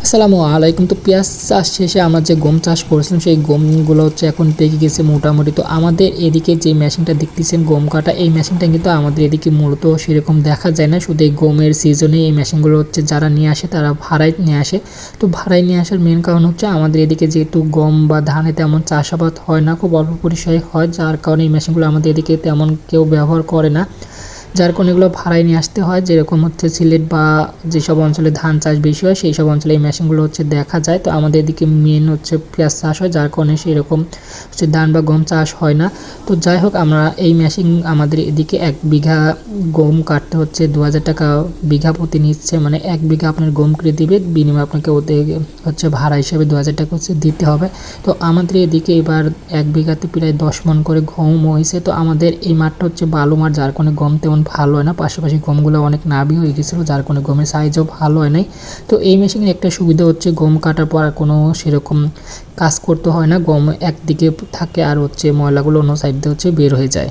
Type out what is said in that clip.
আসসালামু আলাইকুম। তো পেঁয়াজ চাষ শেষে আমরা যে গম চাষ করেছিলাম সেই গমগুলো হচ্ছে এখন পেকে গেছে মোটামুটি। তো আমাদের এদিকে যে মেশিনটা দেখতেছেন গম কাটা, এই মেশিনটা কিন্তু আমাদের এদিকে মূলত সেরকম দেখা যায় না। শুধু এই গমের সিজনে এই মেশিনগুলো হচ্ছে যারা নিয়ে আসে তারা ভাড়ায় নিয়ে আসে। তো ভাড়ায় নিয়ে আসার মেন কারণ হচ্ছে আমাদের এদিকে যেহেতু গম বা ধানে তেমন চাষাবাদ হয় না, খুব অল্প পরিসরে হয়, যার কারণে এই মেশিনগুলো আমাদের এদিকে তেমন কেউ ব্যবহার করে না। যার কারণে এগুলো ভাড়ায় নিয়ে আসতে হয়। যেরকম হচ্ছে সিলেট বা যেসব অঞ্চলে ধান চাষ বেশি হয় সেই সব অঞ্চলে এই মেশিনগুলো হচ্ছে দেখা যায়। তো আমাদের এদিকে মেন হচ্ছে পেঁয়াজ চাষ হয়, যার কারণে সেরকম হচ্ছে ধান বা গম চাষ হয় না। তো যাই হোক, আমরা এই মেশিন আমাদের এদিকে 1 বিঘা গম কাটতে হচ্ছে 2000 টাকা বিঘা প্রতি নিচ্ছে। মানে 1 বিঘা আপনার গম কেটে দিবে, বিনিময়ে আপনাকে ওতে হচ্ছে ভাড়া হিসেবে 2000 টাকা হচ্ছে দিতে হবে। তো আমাদের এদিকে এবার 1 বিঘাতে প্রায় 10 মণ করে গম হয়েছে। তো আমাদের এই মাঠটা হচ্ছে বালু মাঠ, যার কারণে গম তেমন ভালো হয় না। পাশাপাশি গমগুলো অনেক নাবি হয়ে গেছিলো, যার কারণে গমের সাইজও ভালো হয় নাই। তো এই মেশিনের একটা সুবিধা হচ্ছে গম কাটার পর আর কোনো সেরকম কাজ করতে হয় না, গম একদিকে থাকে আর হচ্ছে ময়লাগুলো অন্য সাইড দিয়ে হচ্ছে বের হয়ে যায়।